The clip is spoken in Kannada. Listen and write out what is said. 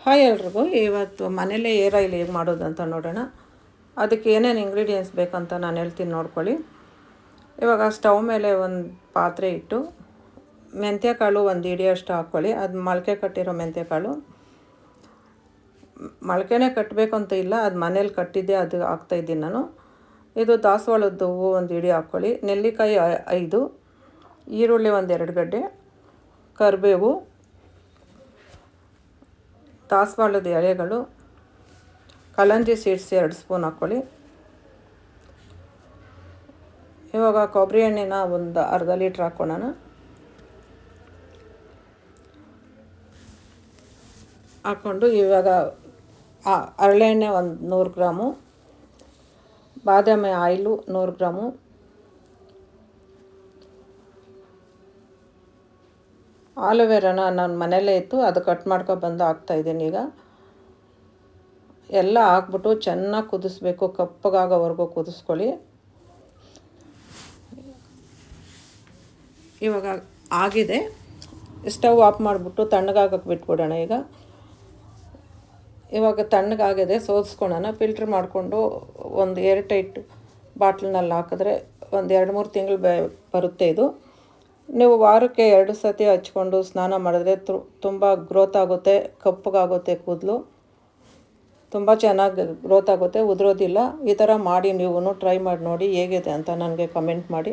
ಹಾಯ್ ಎಲ್ರಿಗೂ. ಇವತ್ತು ಮನೇಲೇ ಏರ್ ಆಯಿಲ್ ಹೇಗೆ ಮಾಡೋದು ಅಂತ ನೋಡೋಣ. ಅದಕ್ಕೆ ಏನೇನು ಇಂಗ್ರೀಡಿಯೆಂಟ್ಸ್ ಬೇಕಂತ ನಾನು ಹೇಳ್ತೀನಿ, ನೋಡ್ಕೊಳ್ಳಿ. ಇವಾಗ ಸ್ಟವ್ ಮೇಲೆ ಒಂದು ಪಾತ್ರೆ ಇಟ್ಟು ಮೆಂತ್ಯಕಾಳು ಒಂದು ಹಿಡಿಯೋಷ್ಟು ಹಾಕ್ಕೊಳ್ಳಿ. ಅದು ಮೊಳಕೆ ಕಟ್ಟಿರೋ ಮೆಂತ್ಯಕಾಳು. ಮೊಳಕೆನೇ ಕಟ್ಟಬೇಕು ಅಂತ ಇಲ್ಲ, ಅದು ಮನೇಲಿ ಕಟ್ಟಿದ್ದೆ, ಅದು ಹಾಕ್ತಾಯಿದ್ದೀನಿ ನಾನು. ಇದು ದಾಸವಾಳದ ಹೂವು ಒಂದು ಹಿಡಿ ಹಾಕ್ಕೊಳ್ಳಿ. ನೆಲ್ಲಿಕಾಯಿ 5, ಈರುಳ್ಳಿ ಒಂದು 2 ಗಡ್ಡೆ, ಕರಿಬೇವು, ದಾಸವಾಳದ ಎಲೆಗಳು, ಕಲ್ಲಂಜಿ ಸೀಡ್ಸ್ 2 ಸ್ಪೂನ್ ಹಾಕ್ಕೊಳ್ಳಿ. ಇವಾಗ ಕೊಬ್ಬರಿ ಎಣ್ಣೆನ ಒಂದು ಅರ್ಧ ಲೀಟ್ರ್ ಹಾಕ್ಕೊಳ್ಳೋಣ. ಹಾಕ್ಕೊಂಡು ಇವಾಗ ಹರಳೆಣ್ಣೆ ಒಂದು 100 ಗ್ರಾಮು, ಬಾದಾಮಿ ಆಯಿಲು 100 ಗ್ರಾಮು, ಆಲೋವೆರಾನ ನಾನು ಮನೆಯಲ್ಲೇ ಇತ್ತು, ಅದು ಕಟ್ ಮಾಡ್ಕೊಬಂದು ಹಾಕ್ತಾಯಿದ್ದೀನಿ. ಈಗ ಎಲ್ಲ ಹಾಕ್ಬಿಟ್ಟು ಚೆನ್ನಾಗಿ ಕುದಿಸ್ಬೇಕು, ಕಪ್ಪಗಾಗೋವರೆಗೂ ಕುದಿಸ್ಕೊಳ್ಳಿ. ಇವಾಗ ಆಗಿದೆ, ಸ್ಟವ್ ಆಫ್ ಮಾಡಿಬಿಟ್ಟು ತಣ್ಣಗಾಗಕ್ಕೆ ಬಿಟ್ಬಿಡೋಣ. ಇವಾಗ ತಣ್ಣಗಾಗಿದೆ, ಸೋದಿಸ್ಕೊಳ್ಳೋಣ. ಫಿಲ್ಟ್ರ್ ಮಾಡಿಕೊಂಡು ಒಂದು ಏರ್ ಟೈಟ್ ಬಾಟ್ಲಿನಲ್ಲಿ ಹಾಕಿದ್ರೆ ಒಂದು 2-3 ತಿಂಗಳು ಬರುತ್ತೆ. ಇದು ನೀವು ವಾರಕ್ಕೆ 2 ಸತಿ ಹಚ್ಕೊಂಡು ಸ್ನಾನ ಮಾಡಿದ್ರೆ ತುಂಬ ಗ್ರೋತ್ ಆಗುತ್ತೆ, ಕಪ್ಪಗಾಗುತ್ತೆ ಕೂದಲು. ತುಂಬ ಚೆನ್ನಾಗಿ ಗ್ರೋತ್ ಆಗುತ್ತೆ, ಉದುರೋದಿಲ್ಲ. ಈ ಥರ ಮಾಡಿ ನೀವು ಟ್ರೈ ಮಾಡಿ ನೋಡಿ ಹೇಗಿದೆ ಅಂತ ನನಗೆ ಕಮೆಂಟ್ ಮಾಡಿ.